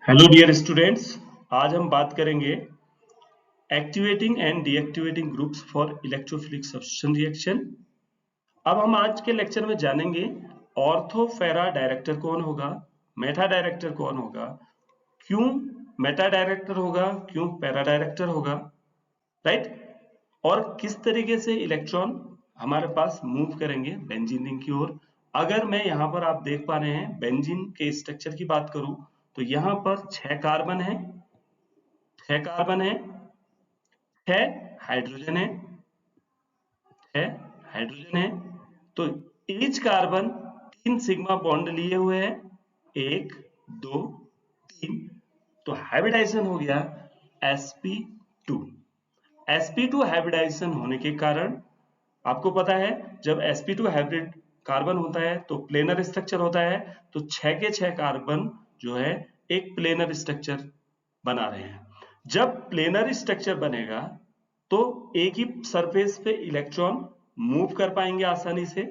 Hello dear students. आज हम बात करेंगे activating and deactivating groups for electrophilic substitution reaction. अब हम आज के लेक्चर में जानेंगे ऑर्थो पैरा डायरेक्टर कौन होगा, मेटा डायरेक्टर कौन होगा, क्यों मेटा डायरेक्टर होगा, क्यों पैरा डायरेक्टर होगा, राइट, और किस तरीके से इलेक्ट्रॉन हमारे पास मूव करेंगे बेंजीन रिंग की ओर। अगर मैं यहाँ पर आप देख पा रहे हैं बेंजीन के स्ट्रक्चर की बात करूं तो यहाँ पर 6 कार्बन है, 6 कार्बन है, 6 हाइड्रोजन है, 6 हाइड्रोजन है। तो ईच कार्बन 3 सिग्मा बॉन्ड लिए हुए है, 1 2 3। तो हाइब्रिडाइजेशन हो गया sp2। sp2 हाइब्रिडाइजेशन होने के कारण आपको पता है जब sp2 हाइब्रिड कार्बन होता है तो प्लेनर स्ट्रक्चर होता है। तो 6 के 6 कार्बन जो है एक प्लेनर स्ट्रक्चर बना रहे हैं। जब प्लेनर स्ट्रक्चर बनेगा तो एक ही सरफेस पे इलेक्ट्रॉन मूव कर पाएंगे आसानी से,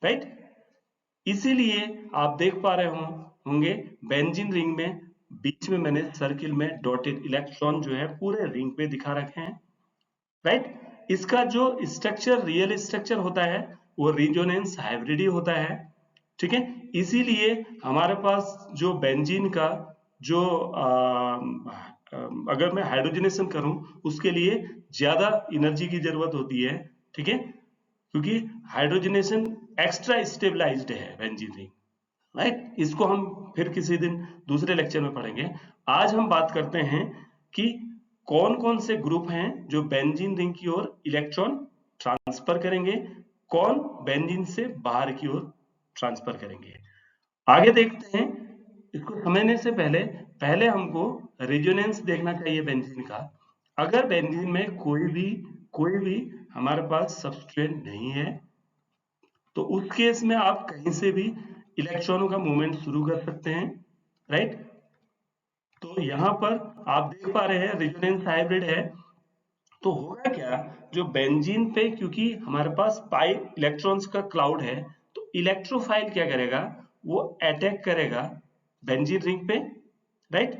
राइट। इसीलिए आप देख पा रहे होंगे बेंजीन रिंग में बीच में मैंने सर्किल में डॉटेड इलेक्ट्रॉन जो है पूरे रिंग पे दिखा रखे हैं, राइट। इसका जो स्ट्रक्चर रियल स्ट्रक्चर होता है वो रिजोनेंस हाइब्रिड ही होता है, ठीक है। इसीलिए हमारे पास जो बेंजीन का जो अगर मैं हाइड्रोजनेशन करूं उसके लिए ज्यादा एनर्जी की जरूरत होती है, ठीक है, क्योंकि हाइड्रोजनेशन एक्स्ट्रा स्टेबलाइज्ड है बेंजीन रिंग, राइट। इसको हम फिर किसी दिन दूसरे लेक्चर में पढ़ेंगे। आज हम बात करते हैं कि कौन कौन से ग्रुप हैं जो बेंजीन रिंग की ओर इलेक्ट्रॉन ट्रांसफर करेंगे, कौन बेंजीन से बाहर की ओर ट्रांसफर करेंगे। आगे देखते हैं। इसको समझने से पहले पहले हमको रेजोनेंस देखना चाहिए बेंजीन का। अगर बेंजीन में कोई भी हमारे पास सब्स्टिट्यूएंट नहीं है तो उस केस में आप कहीं से भी इलेक्ट्रॉनों का मूवमेंट शुरू कर सकते हैं, राइट। तो यहां पर आप देख पा रहे हैं रेजोनेंस हाइब्रिड है। तो होगा क्या, जो बेंजीन पे क्योंकि हमारे पास पाई इलेक्ट्रॉन्स का क्लाउड है तो इलेक्ट्रोफाइल क्या करेगा, वो अटैक करेगा बेंजीन रिंग पे, राइट।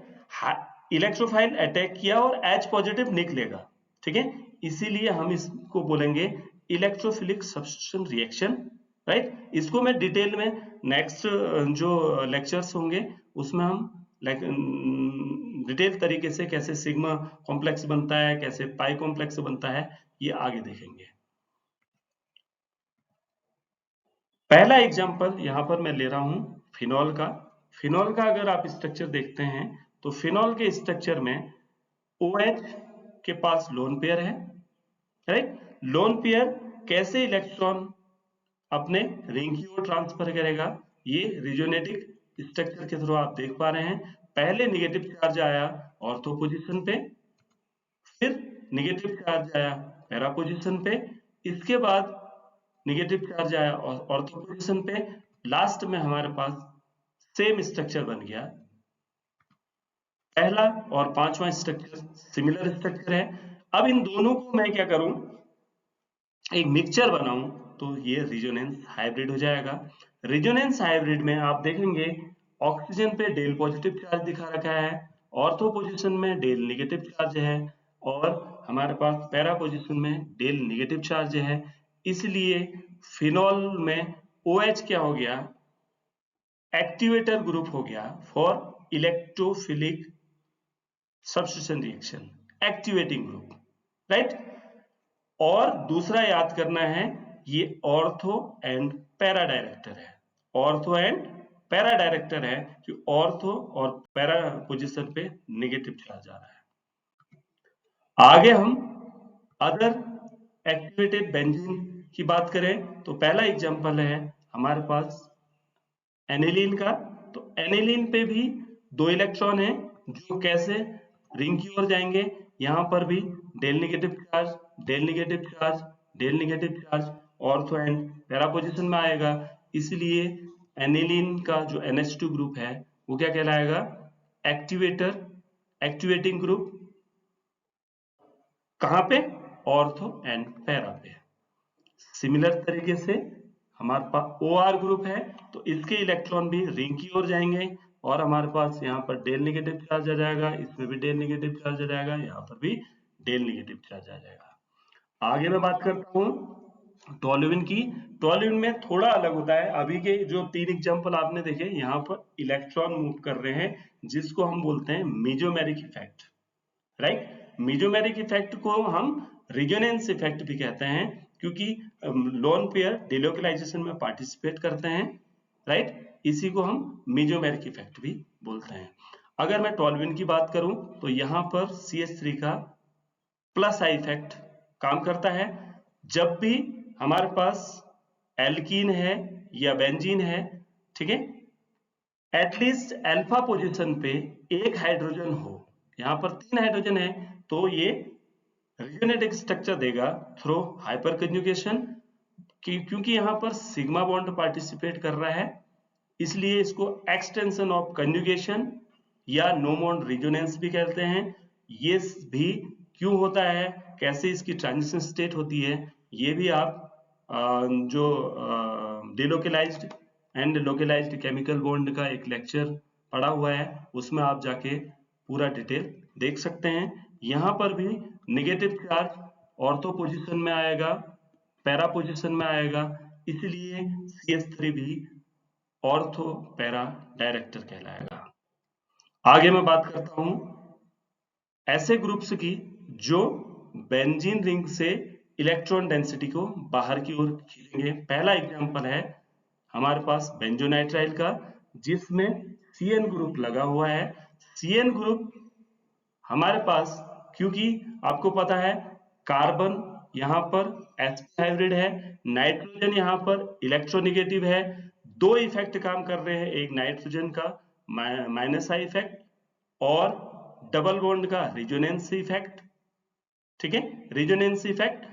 इलेक्ट्रोफाइल अटैक किया और H पॉजिटिव निकलेगा, ठीक है। इसीलिए हम इसको बोलेंगे इलेक्ट्रोफिलिक सब्स्टिट्यूशन रिएक्शन, राइट। इसको मैं डिटेल में नेक्स्ट जो लेक्चर्स होंगे उसमें हम डिटेल तरीके से कैसे सिग्मा कॉम्प्लेक्स बनता है, कैसे पाई कॉम्प्लेक्स बनता है, ये आगे देखेंगे। पहला एग्जांपल यहां पर मैं ले रहा हूं फिनॉल का। फिनॉल का अगर आप स्ट्रक्चर देखते हैं तो फिनॉल के स्ट्रक्चर में OH के पास लोन पेयर है, राइट। लोन पेयर कैसे इलेक्ट्रॉन अपने रिंग की ओर ट्रांसफर करेगा, ये रिजोनेटिक स्ट्रक्चर के थ्रू आप देख पा रहे हैं। पहले नेगेटिव चार्ज आया ऑर्थो पोजीशन पे, फिर नेगेटिव चार्ज आया पैरा पोजीशन पे, इसके बाद नेगेटिव चार्ज आया ऑर्थो पोजीशन पे, लास्ट में हमारे पास सेम स्ट्रक्चर बन गया। पहला और पांचवा स्ट्रक्चर सिमिलर स्ट्रक्चर है। अब इन दोनों को मैं क्या करूं, एक मिक्सचर बनाऊं तो ये रिजोनेंस हाइब्रिड हो जाएगा। रिजोनेंस हाइब्रिड में आप देखेंगे ऑक्सीजन पे डेल पॉजिटिव चार्ज दिखा रखा है, ऑर्थो पोजीशन में डेल नेगेटिव चार्ज है, और हमारे पास पैरा पोजीशन में डेल नेगेटिव चार्ज है। इसलिए फिनॉल में OH क्या हो गया, एक्टिवेटर ग्रुप हो गया for electrophilic substitution reaction, activating group, right. और दूसरा याद करना है ये ऑर्थो एंड पैरा डायरेक्टर है, ऑर्थो एंड पैरा डायरेक्टर है कि ऑर्थो और पैरा पोजीशन पे नेगेटिव चार्ज आ रहा है। आगे हम अदर एक्टिवेटेड बेंजीन की बात करें तो पहला एग्जांपल है हमारे पास एनिलीन का। तो एनिलीन पे भी 2 इलेक्ट्रॉन है जो कैसे रिंग की ओर जाएंगे, यहां पर भी del negative charge, del negative charge, del negative charge, ortho and para position में आएगा। इसलिए एनिलीन का जो NH2 ग्रुप है वो क्या कहलाएगा, एक्टिवेटर, एक्टिवेटिंग ग्रुप। कहां पे, ऑर्थो एंड पैरा पे। सिमिलर तरीके से हमारे पास OR ग्रुप है तो इसके इलेक्ट्रॉन भी रिंग की ओर जाएंगे, और हमारे पास यहाँ पर डेल नेगेटिव चार्ज आ जाएगा, इसमें भी डेल नेगेटिव चार्ज आ जाएगा, यहाँ पर भी डेल नेगेटिव चार्ज आ जाएगा। आगे मैं बात करता हूँ टोल्यूइन की। टोल्यूइन में थोड़ा अलग होता है। अभी के जो 3 एग्जांपल आपने देखे, यहाँ पर इलेक्ट्रॉन मूव कर रहे हैं, जिसको हम बोलते हैं mesomeric effect, right. Mesomeric effect को हम रेजोनेंस इफेक्ट भी कहते हैं, क्योंकि लोन पेयर डिलोकलाइजेशन में पार्टिसिपेट करते हैं, राइट। इसी को हम मेसोमेरिक इफेक्ट भी बोलते हैं। अगर मैं टोल्यूइन की बात करूं तो यहाँ पर CH3 का प्लस आई इफेक्ट काम करता है। जब भी हमारे पास एल्कीन है या बेंजीन है, ठीक है, एटलीस्ट अल्फा पोजीशन पे एक हाइड्रोजन हो, यहाँ पर 3 हाइड्रोजन है, तो ये रेजोनेटिव स्ट्रक्चर देगा थ्रू हाइपर कंजुगेशन, क्योंकि यहाँ पर सिग्मा बॉन्ड पार्टिसिपेट कर रहा है, इसलिए इसको एक्सटेंशन ऑफ कंजुगेशन या नो बॉन्ड रेजोनेंस भी कहते हैं। ये भी क्यों होता है, कैसे इसकी ट्रांजिशन स्टेट होती है, ये भी आप जो delocalised and localised chemical bond का एक लेक्चर पढ़ा हुआ है, उसमें आप जाके पूरा डिटेल देख सकते हैं। यहाँ पर भी नेगेटिव चार्ज ऑर्थो पोजीशन में आएगा, पैरा पोजीशन में आएगा, इसलिए CH3 भी ऑर्थो पैरा डायरेक्टर कहलाएगा। आगे मैं बात करता हूं ऐसे ग्रुप्स की जो बेंजीन रिंग से इलेक्ट्रॉन डेंसिटी को बाहर की ओर खींचेंगे। पहला एग्जांपल है हमारे पास बेंजोनाइट्राइल का, जिसमें CN ग्रुप लगा हुआ है। CN ग्रुप हमारे पास, क्योंकि आपको पता है कार्बन यहाँ पर sp हाइब्रिड है, नाइट्रोजन यहाँ पर इलेक्ट्रोनेगेटिव है, 2 इफेक्ट काम कर रहे हैं, एक नाइट्रोजन का माइनस आई इफेक्ट और डबल बॉन्ड का रेजोनेंस इफेक्ट, ठीक है। रेजोनेंस इफेक्ट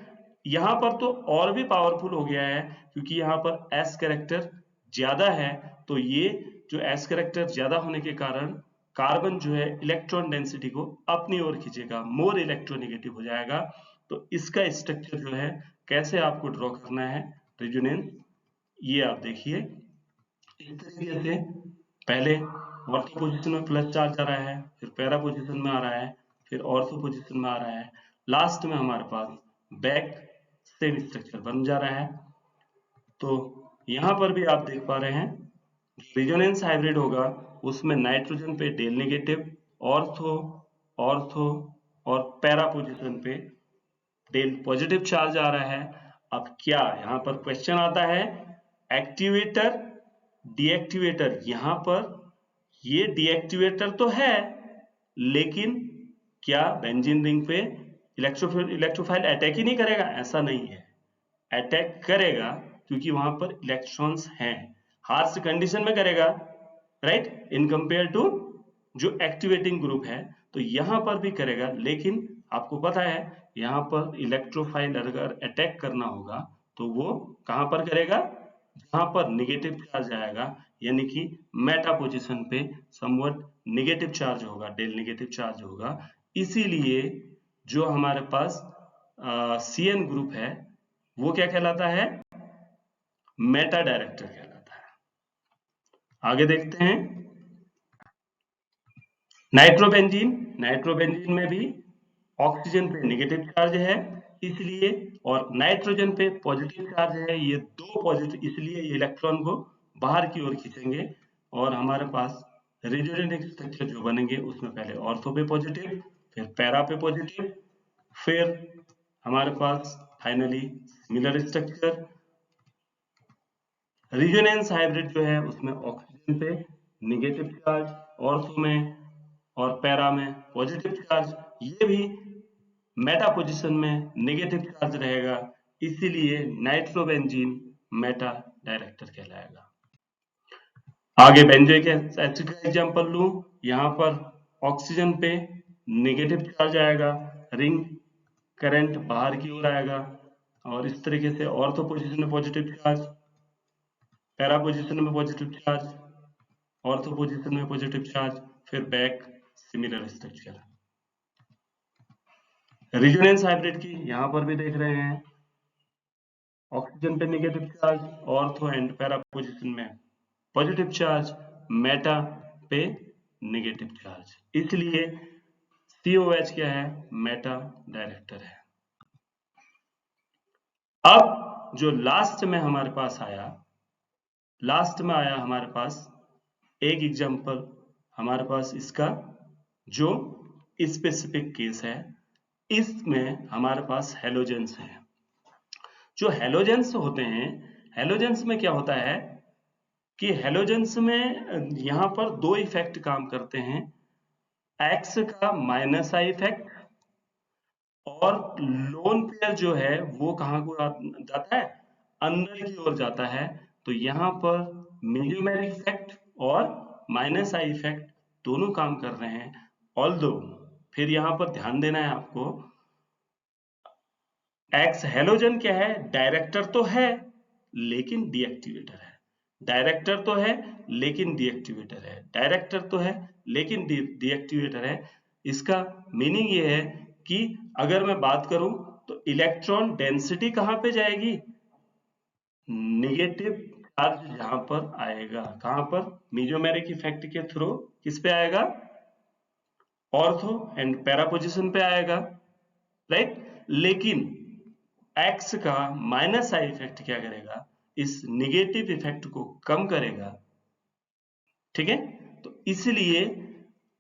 यहाँ पर तो और भी पावरफुल हो गया है, क्योंकि यहाँ पर S कैरेक्टर ज्यादा है, तो ये जो S कैरेक्टर ज्यादा होने के कारण कार्बन जो है इलेक्ट्रॉन डेंसिटी को अपनी ओर खींचेगा, मोर इलेक्ट्रोनेगेटिव हो जाएगा। तो इसका स्ट्रक्चर जो है कैसे आपको ड्रॉ करना है रेजोनेंस, ये आप देखिए। इस तरीके से पहले ऑर्थो पोजीशन में प्लस चार्ज आ रहा है, फिर पैरा पोजीशन में आ रहा है, फिर ऑर्थो पोजीशन में आ रहा है, लास्ट में हमारे पास बैक सेम स्ट्रक्चर बन जा रहा है। तो यहाँ पर भी आप देख पा रहे हैं रेजोनेंस हाइब्रिड होगा, उसमें नाइट्रोजन पे डेल नेगेटिव, ऑर्थो ऑर्थो और पैरा पोजीशन पे डेल पॉजिटिव चार्ज आ रहा है। अब क्या यहाँ पर क्वेश्चन आता है, एक्टिवेटर डीएक्टिवेटर, यहाँ पर ये डीएक्टिवेटर तो है, लेकिन क्या बेंजीन रिंग पे इलेक्ट्रोफाइल अटैक ही नहीं करेगा? ऐसा नहीं है, अटैक करेगा, क्योंकि वहां पर इलेक्ट्रॉन्स हैं, हार्श कंडीशन में करेगा, राइट, इन कंपेयर टू जो एक्टिवेटिंग ग्रुप है। तो यहां पर भी करेगा, लेकिन आपको पता है यहाँ पर इलेक्ट्रोफाइल अगर अटैक करना होगा तो वो कहां पर करेगा, जहां पर नेगेटिव चार्ज आएगा, यानी कि मेटा पोजीशन पे समवट नेगेटिव चार्ज होगा, डेल नेगेटिव चार्ज होगा। इसीलिए जो हमारे पास CN ग्रुप है वो क्या कहलाता है, मेटा डायरेक्टर कहलाता है। आगे देखते हैं नाइट्रोबेंजीन। नाइट्रोबेंजीन में भी ऑक्सीजन पे नेगेटिव चार्ज है इसलिए, और नाइट्रोजन पे पॉजिटिव चार्ज है, ये 2 पॉजिटिव, इसलिए ये इलेक्ट्रॉन को बाहर की ओर खींचेंगे। और हमारे पास रेजोनेटिव स्ट्रक्चर जो बनेंगे उसमें पहले ऑर्थो पे पॉजिटिव, फिर पैरा पे पॉजिटिव, फिर हमारे पास finally similar structure. Resonance hybrid जो है उसमें ऑक्सीजन पे नेगेटिव चार्ज, ऑर्थो में और पैरा में पॉजिटिव चार्ज, ये भी मेटा पोजीशन में नेगेटिव चार्ज रहेगा, इसीलिए नाइट्रोबेंजीन मेटा डायरेक्टर कहलाएगा। आगे बेंजोइक एसिड का एग्जांपल लूं, यहाँ पर ऑक्सीजन पे नेगेटिव चार्ज आएगा, रिंग करंट बाहर की ओर आएगा, और इस तरीके से ऑर्थो पोजीशन में पॉजिटिव चार्ज, पैरा पोजीशन में पॉजिटिव चार्ज, ऑर्थो पोजीशन में पॉजिटिव चार्ज, फिर back similar structure. Resonance hybrid की यहां पर भी देख रहे हैं, ऑक्सीजन पे negative charge, ortho and para position में पॉजिटिव चार्ज, मेटा पे नेगेटिव चार्ज, इसलिए COH क्या है, मेटा डायरेक्टर है। अब जो लास्ट में हमारे पास आया, हमारे पास एक एग्जांपल हमारे पास इसका जो स्पेसिफिक केस है, इसमें हमारे पास हेलोजेंस है। जो हेलोजेंस होते हैं, हेलोजेंस में क्या होता है कि हेलोजेंस में यहां पर दो इफेक्ट काम करते हैं, एक्स का माइनस आई इफेक्ट, और लोन पेयर जो है वो कहां को जाता है, अंदर की ओर जाता है। तो यहां पर मीडियोमेरिक इफेक्ट और माइनस आई इफेक्ट दोनों काम कर रहे हैं। ऑल्दो फिर यहां पर ध्यान देना है आपको, एक्स हेलोजन क्या है, डायरेक्टर तो है लेकिन डीएक्टिवेटर है, डायरेक्टर तो है लेकिन डीएक्टिवेटर है, डायरेक्टर तो है लेकिन डीएक्टिवेटर है। इसका मीनिंग ये है कि अगर मैं बात करूं तो इलेक्ट्रॉन डेंसिटी कहां पे जाएगी, नेगेटिव चार्ज जहां पर आएगा, कहां पर, मीडियोमेरिक इफेक्ट के थ्रू किस पे आएगा, ऑर्थो एंड पैरा पोजीशन पे आएगा, राइट। लेकिन एक्स का माइनस आई इफेक्ट क्या करेगा, इस निगेटिव इफेक्ट को कम करेगा, ठीक है। तो इसलिए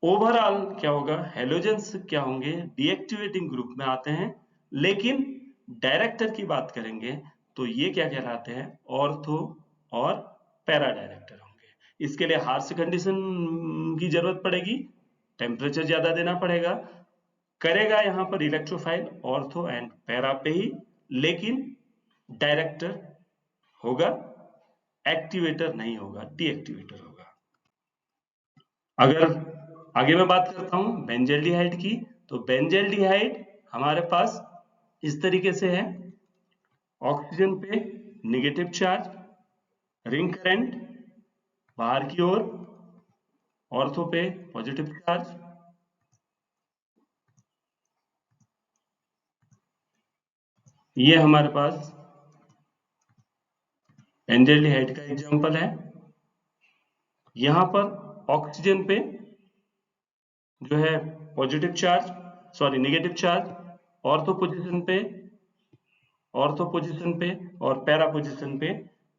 ओवरऑल क्या होगा, हेलोजेंस क्या होंगे, डीएक्टिवेटिंग ग्रुप में आते हैं। लेकिन डायरेक्टर की बात करेंगे तो ये क्या कहलाते हैं, ऑर्थो और पैरा डायरेक्टर होंगे। इसके लिए हार्श कंडीशन की जरूरत पड़ेगी, टेम्परेचर ज्यादा देना पड़ेगा, करेगा यहां पर इलेक्ट्रोफाइल ऑर्थो एंड पैरा पे ही, लेकिन डायरेक्टर होगा, एक्टिवेटर नहीं होगा, डीएक्टिवेटर होगा। अगर आगे मैं बात करता हूं बेंजल्डिहाइड की, तो बेंजल्डिहाइड हमारे पास इस तरीके से है, ऑक्सीजन पे नेगेटिव चार्ज, रिंग करंट बाहर की ओर, ऑर्थो पे पॉजिटिव चार्ज। ये हमारे पास बेंजल्डिहाइड का एग्जांपल है। यहां पर ऑक्सीजन पे जो है positive charge, sorry negative charge, ortho position पे और पैरा पोजीशन पे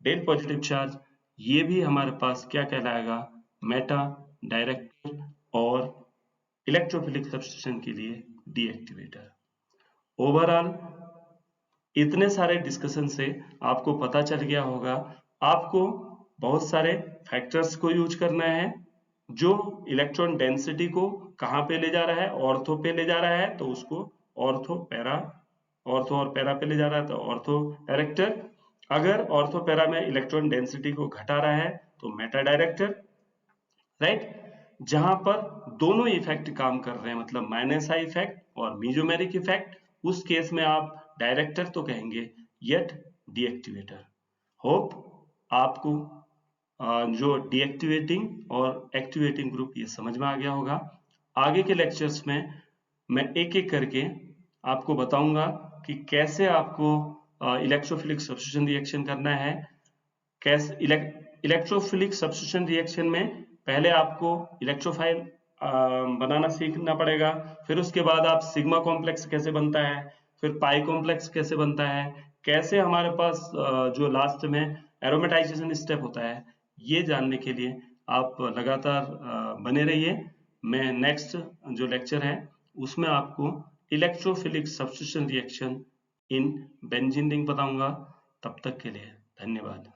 डेल पॉजिटिव चार्ज। ये भी हमारे पास क्या कहलाएगा, मेटा डायरेक्टर और इलेक्ट्रोफिलिक सब्स्टिट्यूशन के लिए डीएक्टिवेटर। ओवरऑल इतने सारे डिस्कशन से आपको पता चल गया होगा, आपको बहुत सारे फैक्टर्स को यूज करना है जो इलेक्ट्रॉन डेंसिटी को कहां पे ले जा रहा है, ऑर्थो पे ले जा रहा है तो उसको ऑर्थो और पैरा पे ले जा रहा है तो ऑर्थो डायरेक्टर। अगर ऑर्थो पैरा में इलेक्ट्रॉन डेंसिटी को घटा रहा है तो मेटा डायरेक्टर, राइट। जहां पर दोनों इफेक्ट काम कर रहे हैं, मतलब माइनस आई इफेक्ट और मीजोमेरिक इफेक्ट, उस केस में आप डायरेक्टर तो कहेंगे येट डीएक्टिवेटर। होप आपको जो डीएक्टिवेटिंग और एक्टिवेटिंग ग्रुप ये समझ में आ गया होगा। आगे के लेक्चर्स में मैं एक एक करके आपको बताऊंगा कि कैसे आपको इलेक्ट्रोफिलिक सब्स्टिट्यूशन रिएक्शन करना है। कैसे इलेक्ट्रोफिलिक सब्स्टिट्यूशन रिएक्शन में पहले आपको इलेक्ट्रोफाइल बनाना सीखना पड़ेगा, फिर उसके बाद आप सिग्मा कॉम्प्लेक्स कैसे बनता है, फिर पाई कॉम्प्लेक्स कैसे बनता है, कैसे हमारे पास जो लास्ट में एरोमेटाइजेशन स्टेप होता है, ये जानने के लिए आप लगातार बने रहिए। मैं नेक्स्ट जो लेक्चर है उसमें आपको electrophilic substitution reaction in benzene ring बताऊंगा। तब तक के लिए धन्यवाद।